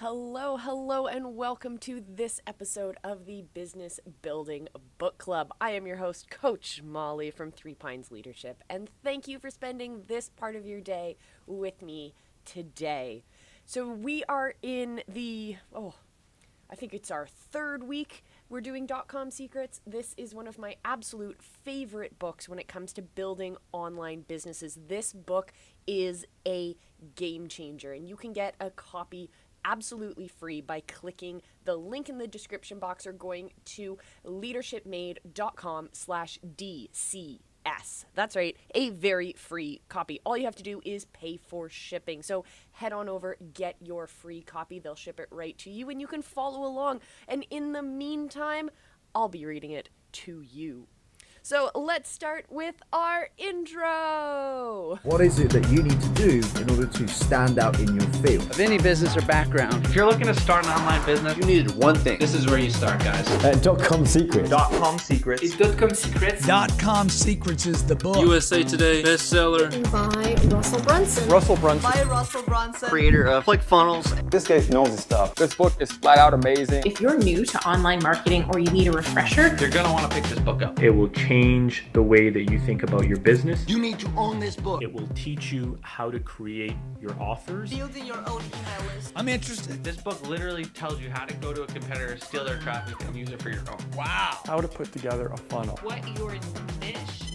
Hello, and welcome to this episode of the Business Building Book Club. I am your host, Coach Molly from Three Pines Leadership, and thank you for spending this part of your day with me today. So we are in I think it's our third week we're doing .com Secrets. This is one of my absolute favorite books when it comes to building online businesses. This book is a game changer, and you can get a copy absolutely free by clicking the link in the description box or going to leadershipmade.com/DCS. That's right, a very free copy. All you have to do is pay for shipping. So head on over, get your free copy. They'll ship it right to you and you can follow along. And in the meantime, I'll be reading it to you. So let's start with our intro. What is it that you need to do in order to stand out in your field? Of any business or background. If you're looking to start an online business, you needed one thing. This is where you start, guys. .com Secrets. .com Secrets. It's .com Secrets. .com Secrets is the book. USA Today bestseller. By Russell Brunson. By Russell Brunson. Creator of ClickFunnels. This guy knows his stuff. This book is flat out amazing. If you're new to online marketing or you need a refresher, you're going to want to pick this book up. It will change the way that you think about your business. You need to own this book. It will teach you how to create your offers. Building your own email list. I'm interested. This book literally tells you how to go to a competitor, steal their traffic, and use it for your own. Wow. How to put together a funnel. What your niche?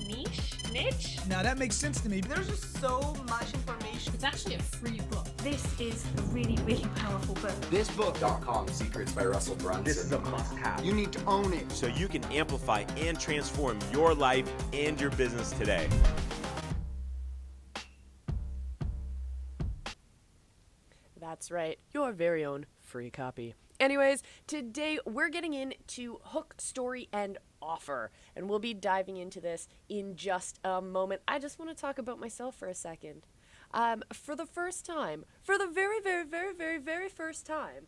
Now that makes sense to me. There's just so much information. It's actually a free book. This is a really, really powerful book. This book, .com Secrets by Russell Brunson. This is a must-have. You need to own it. So you can amplify and transform your life and your business today. That's right, your very own free copy. Anyways, today we're getting into hook, story, and offer, and we'll be diving into this in just a moment. I just want to talk about myself for a second. For the first time, for the very, very, very, very, very first time,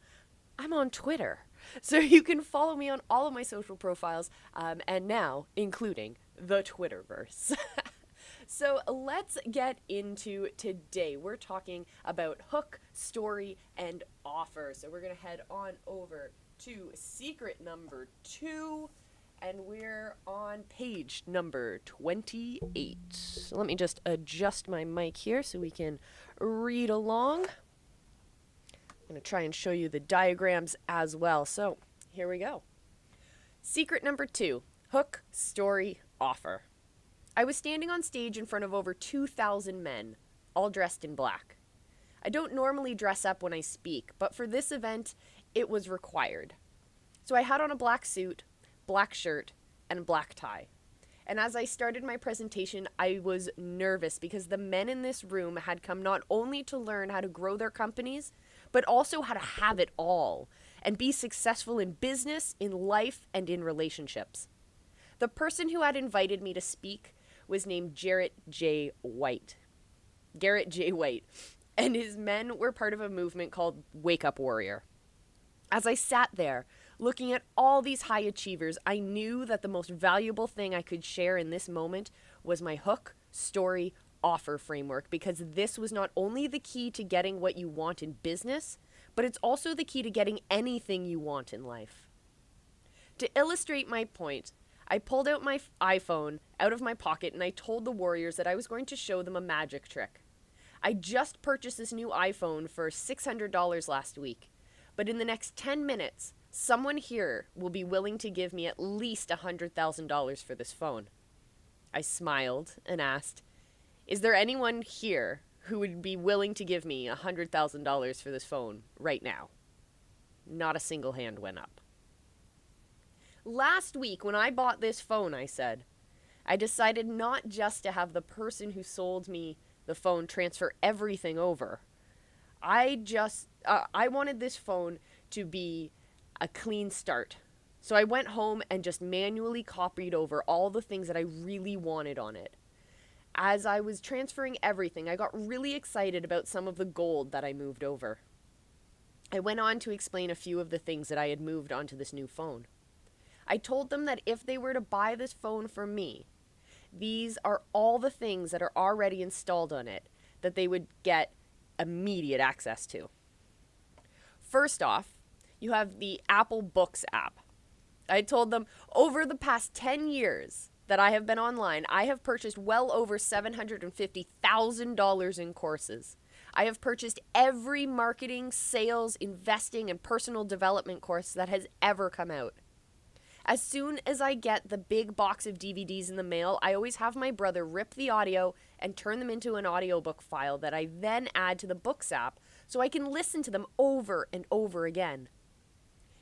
I'm on Twitter. So you can follow me on all of my social profiles, and now including the Twitterverse. So let's get into today. We're talking about hook, story, and offer. So we're going to head on over to secret number 2, and we're on page number 28. So let me just adjust my mic here so we can read along. I'm going to try and show you the diagrams as well. So here we go. Secret number 2, hook, story, offer. I was standing on stage in front of over 2,000 men, all dressed in black. I don't normally dress up when I speak, but for this event, it was required. So I had on a black suit, black shirt, and a black tie. And as I started my presentation, I was nervous because the men in this room had come not only to learn how to grow their companies, but also how to have it all and be successful in business, in life, and in relationships. The person who had invited me to speak was named Garrett J. White, and his men were part of a movement called Wake Up Warrior. As I sat there, looking at all these high achievers, I knew that the most valuable thing I could share in this moment was my hook, story, offer framework, because this was not only the key to getting what you want in business, but it's also the key to getting anything you want in life. To illustrate my point, I pulled out my iPhone out of my pocket and I told the warriors that I was going to show them a magic trick. I just purchased this new iPhone for $600 last week, but in the next 10 minutes, someone here will be willing to give me at least $100,000 for this phone. I smiled and asked, "Is there anyone here who would be willing to give me $100,000 for this phone right now?" Not a single hand went up. Last week, when I bought this phone, I said, I decided not just to have the person who sold me the phone transfer everything over. I wanted this phone to be a clean start. So I went home and just manually copied over all the things that I really wanted on it. As I was transferring everything, I got really excited about some of the gold that I moved over. I went on to explain a few of the things that I had moved onto this new phone. I told them that if they were to buy this phone from me, these are all the things that are already installed on it that they would get immediate access to. First off, you have the Apple Books app. I told them over the past 10 years that I have been online, I have purchased well over $750,000 in courses. I have purchased every marketing, sales, investing, and personal development course that has ever come out. As soon as I get the big box of DVDs in the mail, I always have my brother rip the audio and turn them into an audiobook file that I then add to the Books app so I can listen to them over and over again.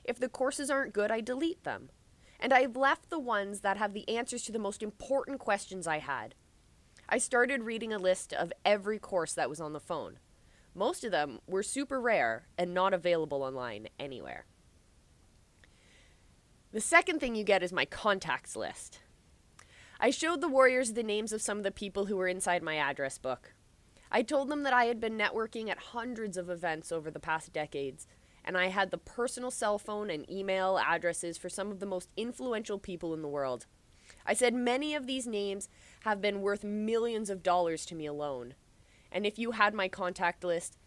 If the courses aren't good, I delete them. And I've left the ones that have the answers to the most important questions I had. I started reading a list of every course that was on the phone. Most of them were super rare and not available online anywhere. The second thing you get is my contacts list. I showed the Warriors the names of some of the people who were inside my address book. I told them that I had been networking at hundreds of events over the past decades, and I had the personal cell phone and email addresses for some of the most influential people in the world. I said many of these names have been worth millions of dollars to me alone. And if you had my contact list,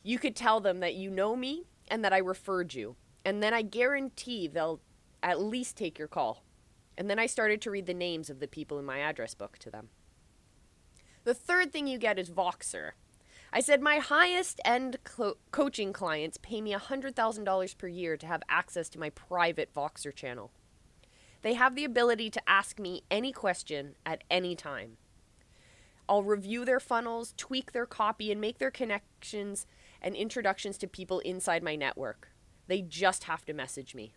you could tell them that you know me and that I referred you. And then I guarantee they'll at least take your call. And then I started to read the names of the people in my address book to them. The third thing you get is Voxer. I said my highest end coaching clients pay me $100,000 per year to have access to my private Voxer channel. They have the ability to ask me any question at any time. I'll review their funnels, tweak their copy, and make their connections and introductions to people inside my network. They just have to message me.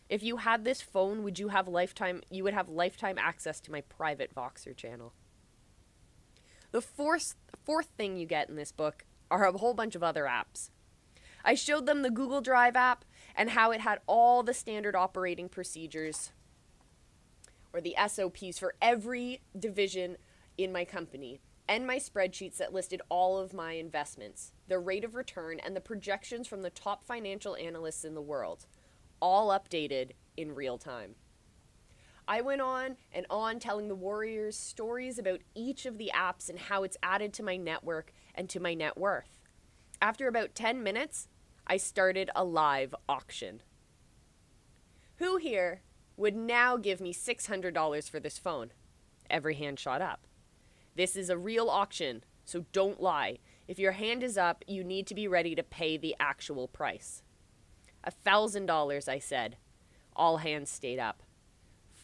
If you had this phone, you would have lifetime access to my private Voxer channel. The fourth thing you get in this book are a whole bunch of other apps. I showed them the Google Drive app and how it had all the standard operating procedures or the SOPs for every division in my company, and my spreadsheets that listed all of my investments, the rate of return, and the projections from the top financial analysts in the world, all updated in real time. I went on and on telling the Warriors stories about each of the apps and how it's added to my network and to my net worth. After about 10 minutes, I started a live auction. Who here would now give me $600 for this phone? Every hand shot up. This is a real auction, so don't lie. If your hand is up, you need to be ready to pay the actual price. $1,000, I said. All hands stayed up.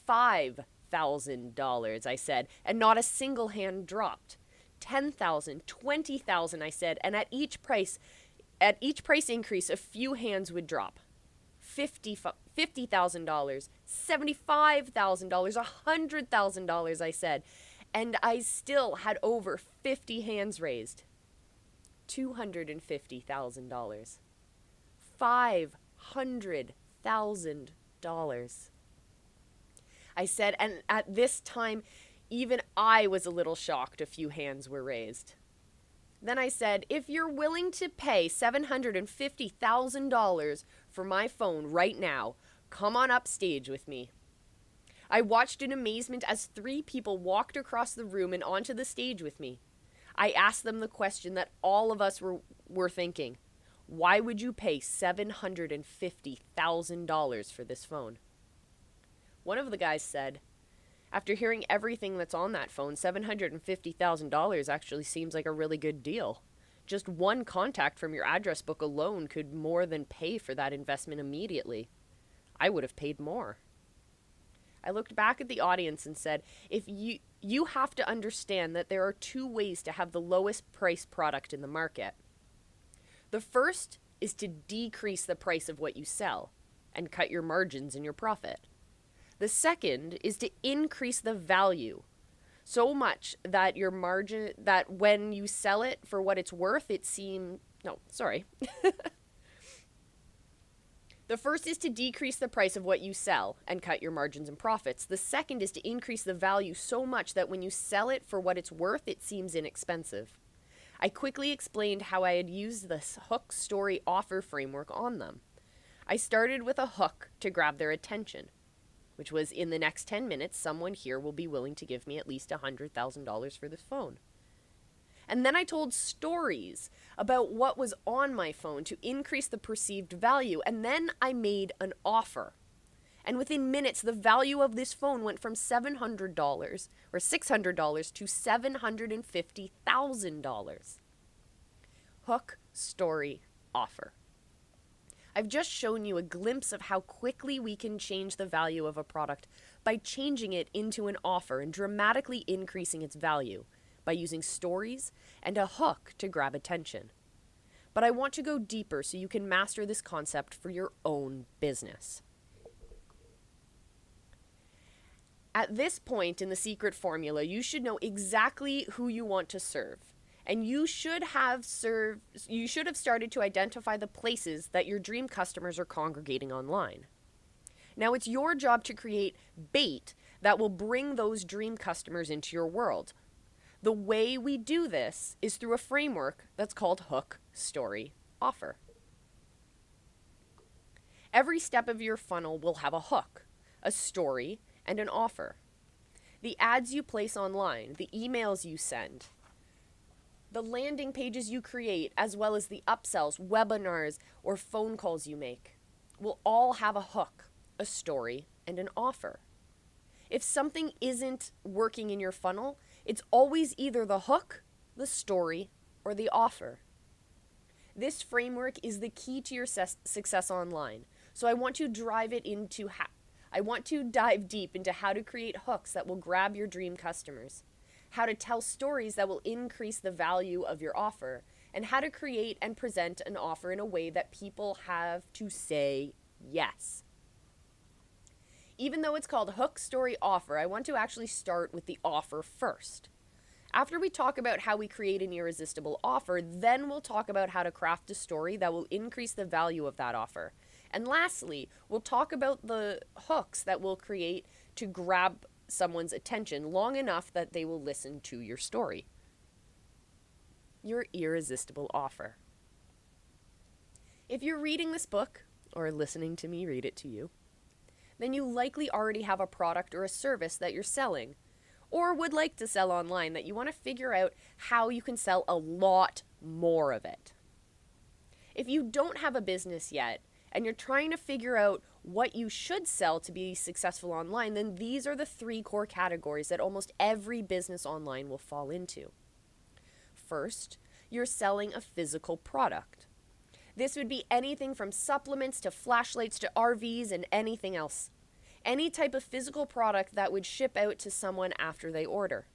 $5,000, I said, and not a single hand dropped. $10,000, $20,000, I said, and at each price increase, a few hands would drop. $50,000, $75,000, $100,000, I said, and I still had over 50 hands raised. $250,000. $500,000. I said, and at this time, even I was a little shocked a few hands were raised. Then I said, if you're willing to pay $750,000 for my phone right now, come on up stage with me. I watched in amazement as 3 people walked across the room and onto the stage with me. I asked them the question that all of us were thinking. Why would you pay $750,000 for this phone? One of the guys said, after hearing everything that's on that phone, $750,000 actually seems like a really good deal. Just one contact from your address book alone could more than pay for that investment immediately. I would have paid more. I looked back at the audience and said, if you have to understand that there are 2 ways to have the lowest price product in the market. The first is to decrease the price of what you sell and cut your margins and your profit. The second is to increase the value so much that your margin, that when you sell it for what it's worth, The first is to decrease the price of what you sell and cut your margins and profits. The second is to increase the value so much that when you sell it for what it's worth, it seems inexpensive. I quickly explained how I had used this hook, story, offer framework on them. I started with a hook to grab their attention, which was, in the next 10 minutes, someone here will be willing to give me at least $100,000 for this phone. And then I told stories about what was on my phone to increase the perceived value. And then I made an offer. And within minutes, the value of this phone went from $700 or $600 to $750,000. Hook, story, offer. I've just shown you a glimpse of how quickly we can change the value of a product by changing it into an offer and dramatically increasing its value by using stories and a hook to grab attention. But I want to go deeper so you can master this concept for your own business. At this point in the secret formula, you should know exactly who you want to serve. And you should have started to identify the places that your dream customers are congregating online. Now it's your job to create bait that will bring those dream customers into your world. The way we do this is through a framework that's called hook, story, offer. Every step of your funnel will have a hook, a story, and an offer. The ads you place online, the emails you send, the landing pages you create, as well as the upsells, webinars, or phone calls you make, will all have a hook, a story, and an offer. If something isn't working in your funnel, it's always either the hook, the story, or the offer. This framework is the key to your success online. So I want to dive deep into how to create hooks that will grab your dream customers, how to tell stories that will increase the value of your offer, and how to create and present an offer in a way that people have to say yes. Even though it's called hook, story, offer, I want to actually start with the offer first. After we talk about how we create an irresistible offer, then we'll talk about how to craft a story that will increase the value of that offer. And lastly, we'll talk about the hooks that we'll create to grab someone's attention long enough that they will listen to your story. Your irresistible offer. If you're reading this book, or listening to me read it to you, then you likely already have a product or a service that you're selling, or would like to sell online that you want to figure out how you can sell a lot more of it. If you don't have a business yet, and you're trying to figure out what you should sell to be successful online, then these are the 3 core categories that almost every business online will fall into. First, you're selling a physical product. This would be anything from supplements to flashlights to RVs and anything else. Any type of physical product that would ship out to someone after they order.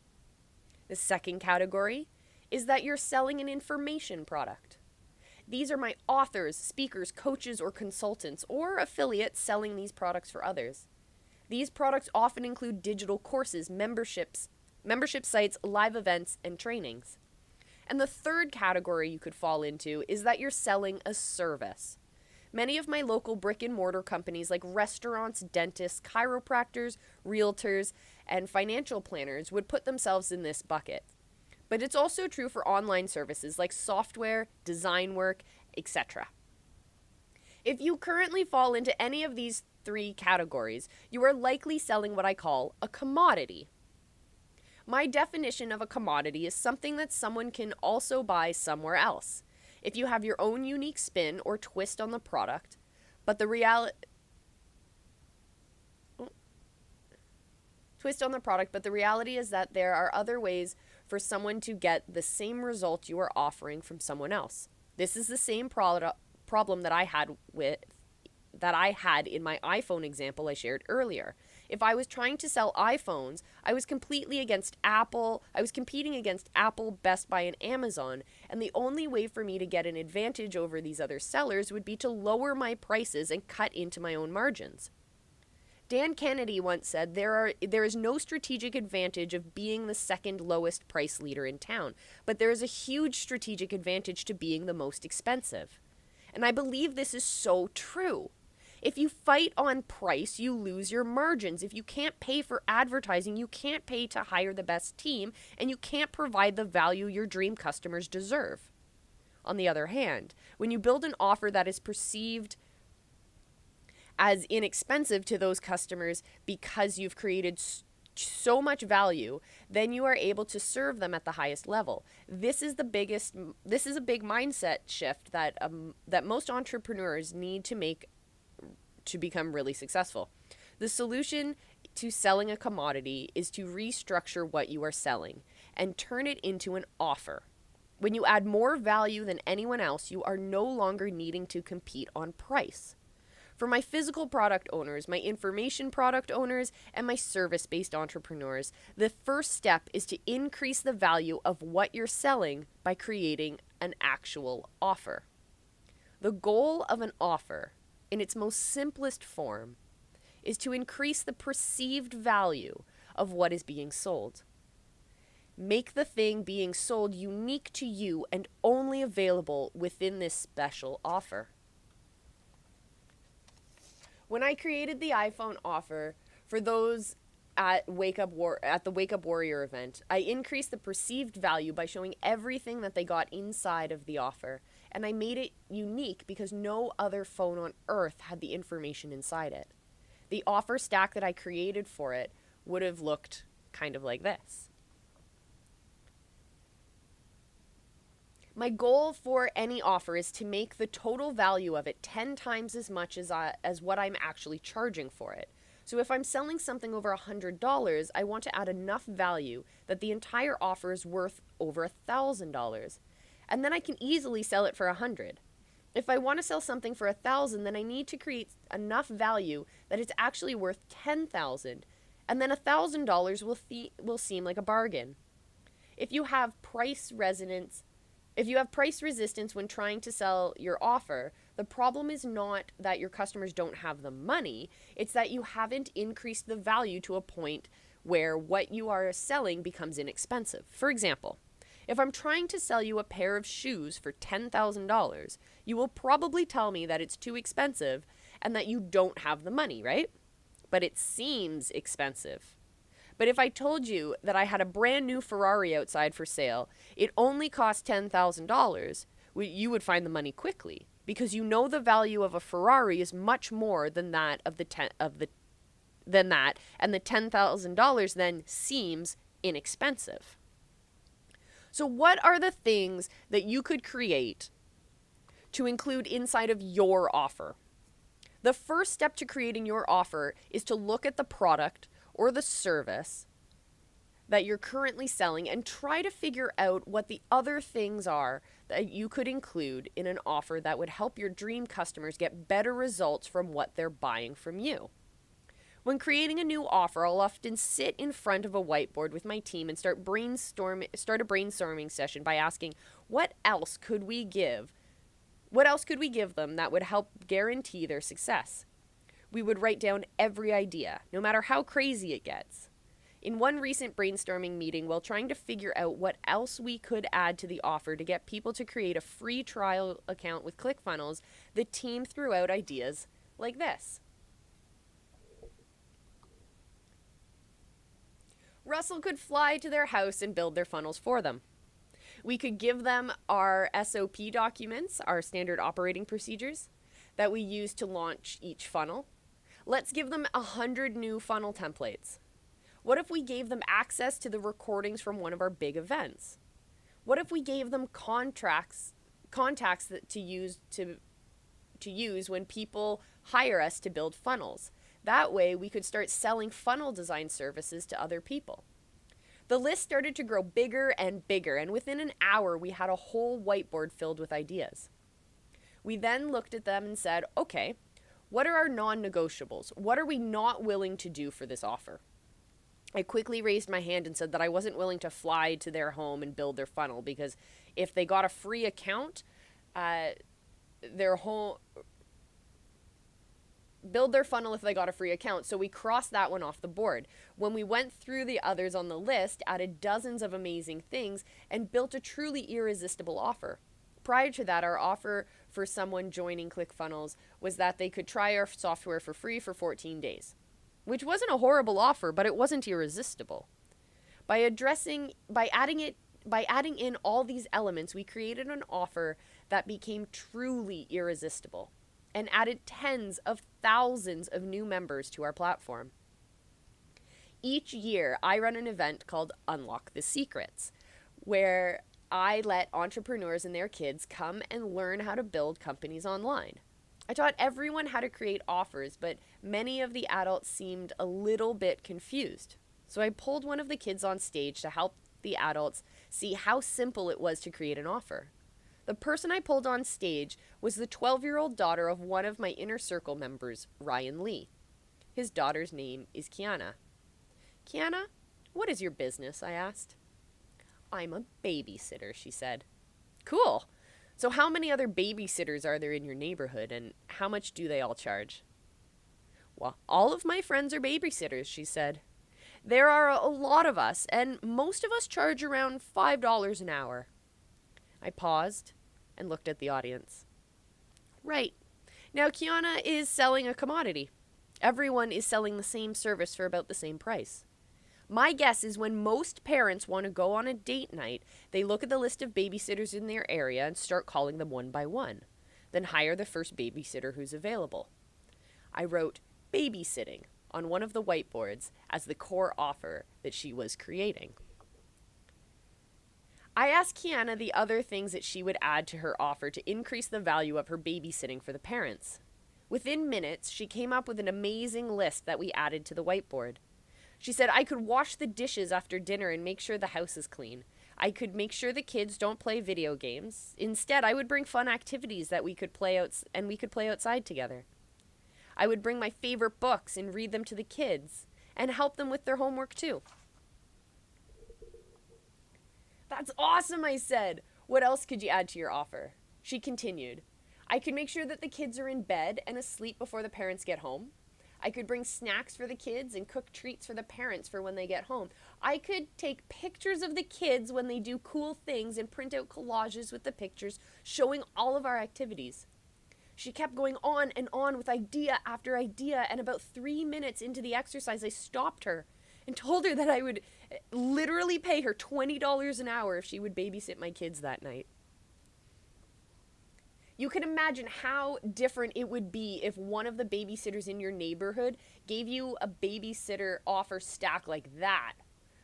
The second category is that you're selling an information product. These are my authors, speakers, coaches, or consultants, or affiliates selling these products for others. These products often include digital courses, membership sites, live events, and trainings. And the third category you could fall into is that you're selling a service. Many of my local brick and mortar companies like restaurants, dentists, chiropractors, realtors, and financial planners would put themselves in this bucket. But it's also true for online services like software, design work, etc. If you currently fall into any of these 3 categories, you are likely selling what I call a commodity. My definition of a commodity is something that someone can also buy somewhere else. If you have your own unique spin or twist on the product, but the reality is that there are other ways for someone to get the same result you are offering from someone else. This is the same problem that I had in my iPhone example I shared earlier. If I was trying to sell iPhones, I was competing against Apple, Best Buy, and Amazon, and the only way for me to get an advantage over these other sellers would be to lower my prices and cut into my own margins. Dan Kennedy once said, there is no strategic advantage of being the second lowest price leader in town, but there is a huge strategic advantage to being the most expensive. And I believe this is so true. If you fight on price, you lose your margins. If you can't pay for advertising, you can't pay to hire the best team, and you can't provide the value your dream customers deserve. On the other hand, when you build an offer that is perceived as inexpensive to those customers because you've created so much value, then you are able to serve them at the highest level. This is a big mindset shift that most entrepreneurs need to make to become really successful. The solution to selling a commodity is to restructure what you are selling and turn it into an offer. When you add more value than anyone else, you are no longer needing to compete on price. For my physical product owners, my information product owners, and my service-based entrepreneurs, the first step is to increase the value of what you're selling by creating an actual offer. The goal of an offer, in its most simplest form, is to increase the perceived value of what is being sold. Make the thing being sold unique to you and only available within this special offer. When I created the iPhone offer for those at the Wake Up Warrior event, I increased the perceived value by showing everything that they got inside of the offer, and I made it unique because no other phone on earth had the information inside it. The offer stack that I created for it would have looked kind of like this. My goal for any offer is to make the total value of it 10 times as much as what I'm actually charging for it. So if I'm selling something over $100, I want to add enough value that the entire offer is worth over $1,000. And then I can easily sell it for $100. If I want to sell something for $1,000, then I need to create enough value that it's actually worth $10,000. And then $1,000 will seem like a bargain. If you have price resistance when trying to sell your offer, the problem is not that your customers don't have the money, it's that you haven't increased the value to a point where what you are selling becomes inexpensive. For example, if I'm trying to sell you a pair of shoes for $10,000, you will probably tell me that it's too expensive and that you don't have the money, right? But it seems expensive. But if I told you that I had a brand new Ferrari outside for sale, it only cost $10,000, you would find the money quickly because you know the value of a Ferrari is much more than that and the $10,000 then seems inexpensive. So what are the things that you could create to include inside of your offer? The first step to creating your offer is to look at the product or the service that you're currently selling and try to figure out what the other things are that you could include in an offer that would help your dream customers get better results from what they're buying from you. When creating a new offer, I'll often sit in front of a whiteboard with my team and start a brainstorming session by asking, what else could we give them that would help guarantee their success? We would write down every idea, no matter how crazy it gets. In one recent brainstorming meeting, while trying to figure out what else we could add to the offer to get people to create a free trial account with ClickFunnels, the team threw out ideas like this. Russell could fly to their house and build their funnels for them. We could give them our SOP documents, our standard operating procedures, that we use to launch each funnel. Let's give them 100 new funnel templates. What if we gave them access to the recordings from one of our big events? What if we gave them contacts to use when people hire us to build funnels? That way we could start selling funnel design services to other people. The list started to grow bigger and bigger, and within an hour we had a whole whiteboard filled with ideas. We then looked at them and said, okay, what are our non-negotiables? What are we not willing to do for this offer? I quickly raised my hand and said that I wasn't willing to fly to their home and build their funnel because if they got a free account, build their funnel if they got a free account. So we crossed that one off the board. When we went through the others on the list, added dozens of amazing things, and built a truly irresistible offer. Prior to that, our offer for someone joining ClickFunnels was that they could try our software for free for 14 days, which wasn't a horrible offer, but it wasn't irresistible. By adding in all these elements, we created an offer that became truly irresistible and added tens of thousands of new members to our platform. Each year, I run an event called Unlock the Secrets, where I let entrepreneurs and their kids come and learn how to build companies online. I taught everyone how to create offers, but many of the adults seemed a little bit confused. So I pulled one of the kids on stage to help the adults see how simple it was to create an offer. The person I pulled on stage was the 12-year-old daughter of one of my inner circle members, Ryan Lee. His daughter's name is Kiana. Kiana, what is your business? I asked. I'm a babysitter, she said. Cool. So how many other babysitters are there in your neighborhood, and how much do they all charge? Well, all of my friends are babysitters, she said. There are a lot of us, and most of us charge around $5 an hour. I paused and looked at the audience. Right. Now, Kiana is selling a commodity. Everyone is selling the same service for about the same price. My guess is when most parents want to go on a date night, they look at the list of babysitters in their area and start calling them one by one, then hire the first babysitter who's available. I wrote babysitting on one of the whiteboards as the core offer that she was creating. I asked Kiana the other things that she would add to her offer to increase the value of her babysitting for the parents. Within minutes, she came up with an amazing list that we added to the whiteboard. She said I could wash the dishes after dinner and make sure the house is clean. I could make sure the kids don't play video games. Instead, I would bring fun activities that we could play outside together. I would bring my favorite books and read them to the kids and help them with their homework too. That's awesome, I said. What else could you add to your offer? She continued. I could make sure that the kids are in bed and asleep before the parents get home. I could bring snacks for the kids and cook treats for the parents for when they get home. I could take pictures of the kids when they do cool things and print out collages with the pictures showing all of our activities. She kept going on and on with idea after idea, and about 3 minutes into the exercise, I stopped her and told her that I would literally pay her $20 an hour if she would babysit my kids that night. You can imagine how different it would be if one of the babysitters in your neighborhood gave you a babysitter offer stack like that.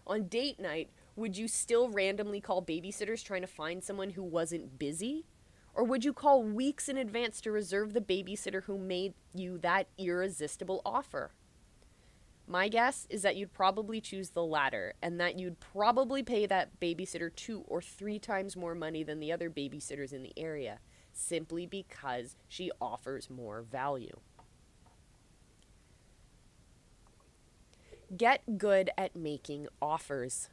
On date night, would you still randomly call babysitters trying to find someone who wasn't busy? Or would you call weeks in advance to reserve the babysitter who made you that irresistible offer? My guess is that you'd probably choose the latter, and that you'd probably pay that babysitter 2 or 3 times more money than the other babysitters in the area, simply because she offers more value. Get good at making offers.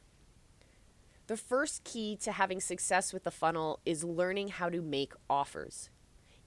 The first key to having success with the funnel is learning how to make offers.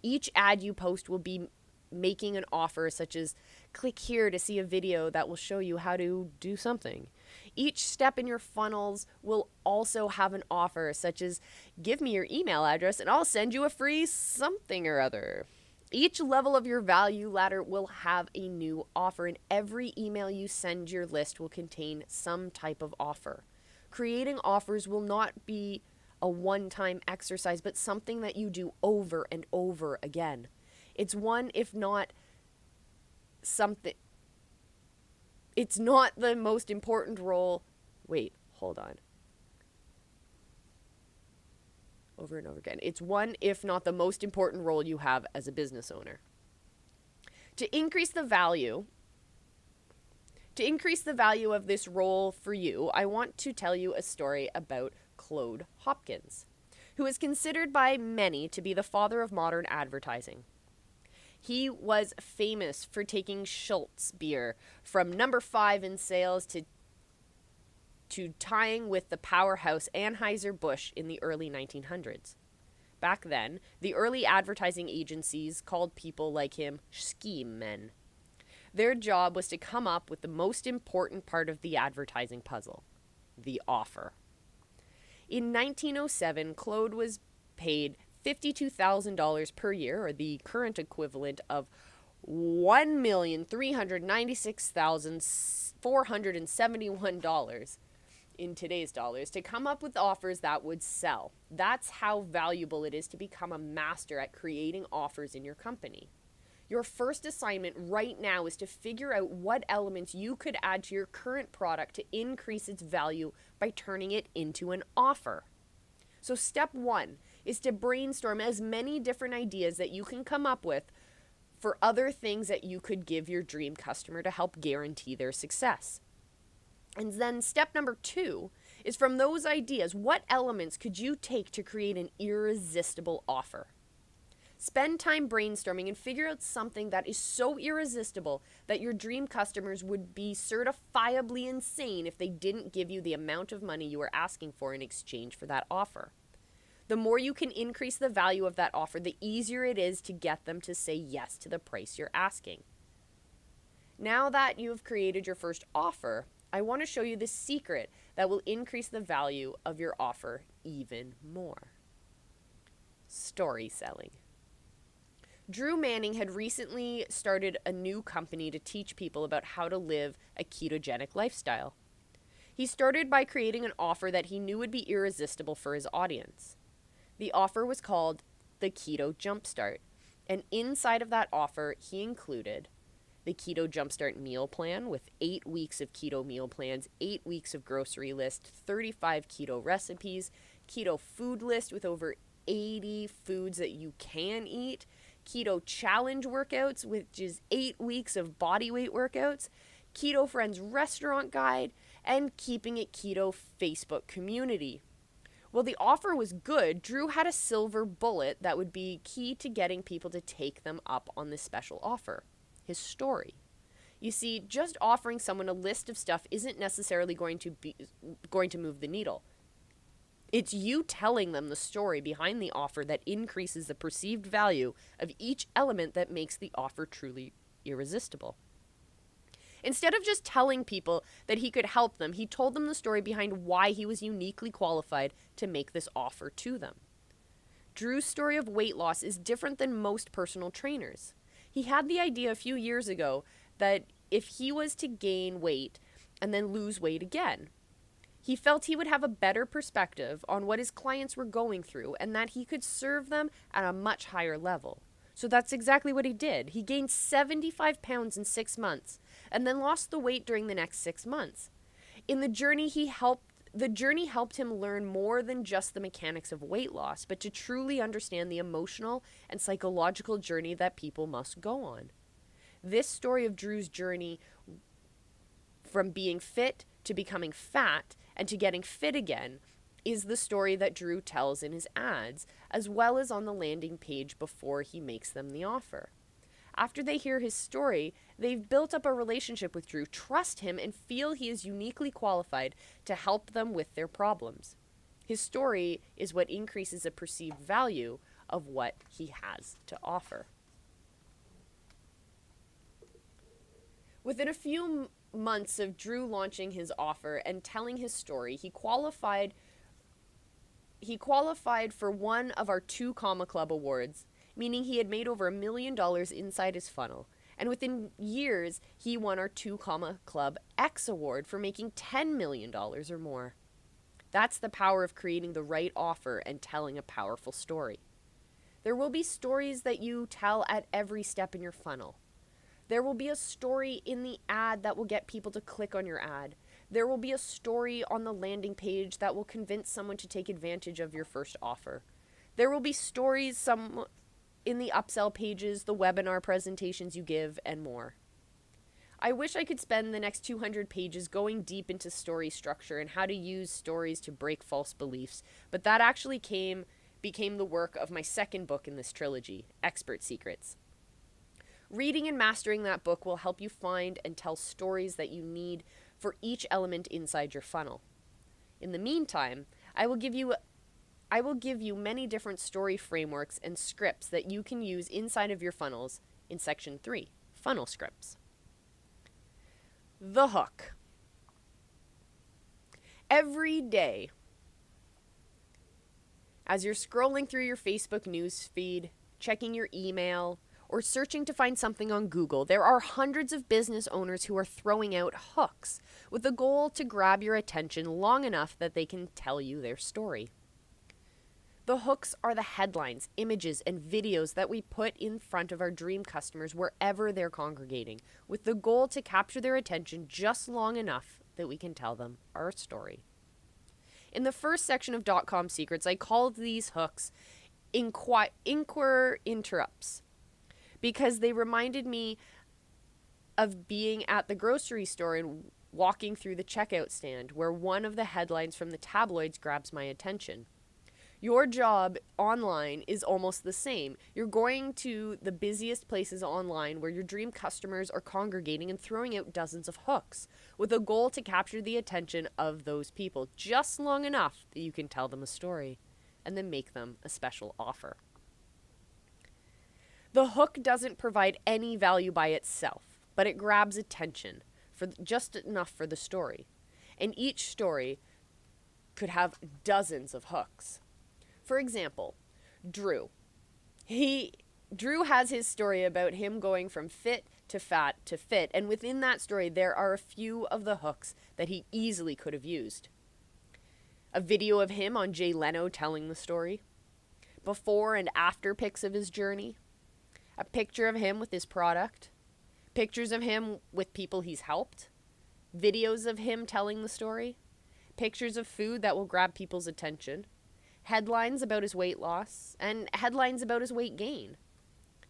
Each ad you post will be making an offer, such as click here to see a video that will show you how to do something. Each step in your funnels will also have an offer, such as give me your email address and I'll send you a free something or other. Each level of your value ladder will have a new offer, and every email you send your list will contain some type of offer. Creating offers will not be a one-time exercise, but something that you do over and over again. It's one, if not something. It's not the most important role. Wait, hold on. Over and over again. It's one, if not the most important role you have as a business owner. To increase the value of this role for you, I want to tell you a story about Claude Hopkins, who is considered by many to be the father of modern advertising. He was famous for taking Schultz beer from number 5 in sales to tying with the powerhouse Anheuser-Busch in the early 1900s. Back then, the early advertising agencies called people like him scheme men. Their job was to come up with the most important part of the advertising puzzle, the offer. In 1907, Claude was paid $52,000 per year, or the current equivalent of $1,396,471 in today's dollars, to come up with offers that would sell. That's how valuable it is to become a master at creating offers in your company. Your first assignment right now is to figure out what elements you could add to your current product to increase its value by turning it into an offer. So step 1 is to brainstorm as many different ideas that you can come up with for other things that you could give your dream customer to help guarantee their success. And then step number 2 is, from those ideas, what elements could you take to create an irresistible offer? Spend time brainstorming and figure out something that is so irresistible that your dream customers would be certifiably insane if they didn't give you the amount of money you are asking for in exchange for that offer. The more you can increase the value of that offer, the easier it is to get them to say yes to the price you're asking. Now that you have created your first offer, I want to show you the secret that will increase the value of your offer even more. Story selling. Drew Manning had recently started a new company to teach people about how to live a ketogenic lifestyle. He started by creating an offer that he knew would be irresistible for his audience. The offer was called the Keto Jumpstart, and inside of that offer, he included the Keto Jumpstart meal plan with 8 weeks of keto meal plans, 8 weeks of grocery list, 35 keto recipes, keto food list with over 80 foods that you can eat, keto challenge workouts, which is 8 weeks of body weight workouts, Keto Friends restaurant guide, and Keeping It Keto Facebook community. Well, the offer was good. Drew had a silver bullet that would be key to getting people to take them up on this special offer: his story. You see, just offering someone a list of stuff isn't necessarily going to move the needle. It's you telling them the story behind the offer that increases the perceived value of each element that makes the offer truly irresistible. Instead of just telling people that he could help them, he told them the story behind why he was uniquely qualified to make this offer to them. Drew's story of weight loss is different than most personal trainers. He had the idea a few years ago that if he was to gain weight and then lose weight again, he felt he would have a better perspective on what his clients were going through and that he could serve them at a much higher level. So that's exactly what he did. He gained 75 pounds in 6 months and then lost the weight during the next 6 months. In the journey helped him learn more than just the mechanics of weight loss, but to truly understand the emotional and psychological journey that people must go on. This story of Drew's journey from being fit to becoming fat and to getting fit again is the story that Drew tells in his ads, as well as on the landing page before he makes them the offer. After they hear his story, they've built up a relationship with Drew, trust him, and feel he is uniquely qualified to help them with their problems. His story is what increases the perceived value of what he has to offer. Within a few months of Drew launching his offer and telling his story, he qualified for one of our 2 Comma Club awards, meaning he had made over $1 million inside his funnel. And within years, he won our 2 Comma Club X award for making $10 million or more. That's the power of creating the right offer and telling a powerful story. There will be stories that you tell at every step in your funnel. There will be a story in the ad that will get people to click on your ad. There will be a story on the landing page that will convince someone to take advantage of your first offer. There will be stories in the upsell pages, the webinar presentations you give, and more. I wish I could spend the next 200 pages going deep into story structure and how to use stories to break false beliefs, but that actually became the work of my second book in this trilogy, Expert Secrets. Reading and mastering that book will help you find and tell stories that you need for each element inside your funnel. In the meantime, I will give you many different story frameworks and scripts that you can use inside of your funnels in section 3, funnel scripts. The hook. Every day, as you're scrolling through your Facebook news feed, checking your email, or searching to find something on Google, there are hundreds of business owners who are throwing out hooks with the goal to grab your attention long enough that they can tell you their story. The hooks are the headlines, images, and videos that we put in front of our dream customers wherever they're congregating, with the goal to capture their attention just long enough that we can tell them our story. In the first section of .com Secrets, I called these hooks Inquire Interrupts because they reminded me of being at the grocery store and walking through the checkout stand where one of the headlines from the tabloids grabs my attention. Your job online is almost the same. You're going to the busiest places online where your dream customers are congregating and throwing out dozens of hooks with a goal to capture the attention of those people just long enough that you can tell them a story and then make them a special offer. The hook doesn't provide any value by itself, but it grabs attention for just enough for the story. And each story could have dozens of hooks. For example, Drew. Drew has his story about him going from fit to fat to fit, and within that story there are a few of the hooks that he easily could have used. A video of him on Jay Leno telling the story, before and after pics of his journey, a picture of him with his product, pictures of him with people he's helped, videos of him telling the story, pictures of food that will grab people's attention, headlines about his weight loss, and headlines about his weight gain.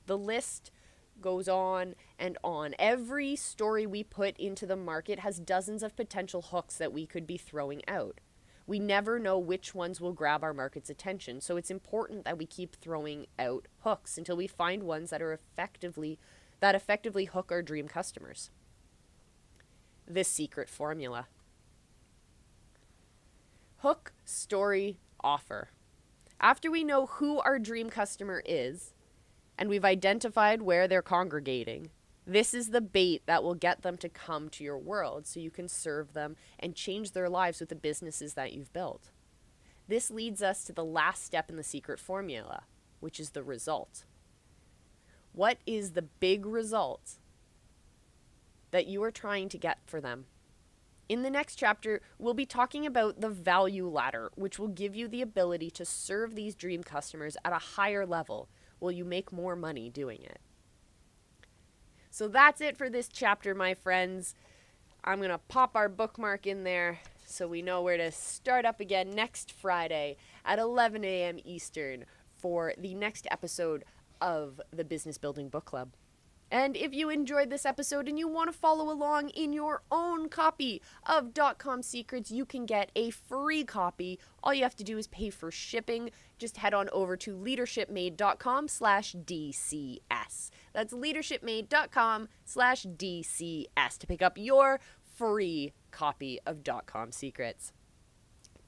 The list goes on and on. Every story we put into the market has dozens of potential hooks that we could be throwing out. We never know which ones will grab our market's attention, so it's important that we keep throwing out hooks until we find ones that effectively hook our dream customers. The secret formula. Hook, story, offer. After we know who our dream customer is, and we've identified where they're congregating, this is the bait that will get them to come to your world so you can serve them and change their lives with the businesses that you've built. This leads us to the last step in the secret formula, which is the result. What is the big result that you are trying to get for them? In the next chapter, we'll be talking about the value ladder, which will give you the ability to serve these dream customers at a higher level while you make more money doing it. So that's it for this chapter, my friends. I'm going to pop our bookmark in there so we know where to start up again next Friday at 11 a.m. Eastern for the next episode of the Business Building Book Club. And if you enjoyed this episode and you want to follow along in your own copy of .com Secrets, you can get a free copy. All you have to do is pay for shipping. Just head on over to leadershipmade.com/DCS. That's leadershipmade.com/DCS to pick up your free copy of .com Secrets.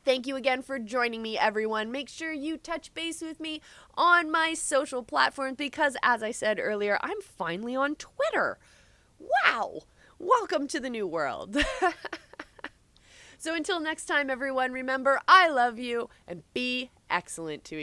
Thank you again for joining me, everyone. Make sure you touch base with me on my social platforms because, as I said earlier, I'm finally on Twitter. Wow! Welcome to the new world. So until next time, everyone, remember, I love you and be excellent to each other.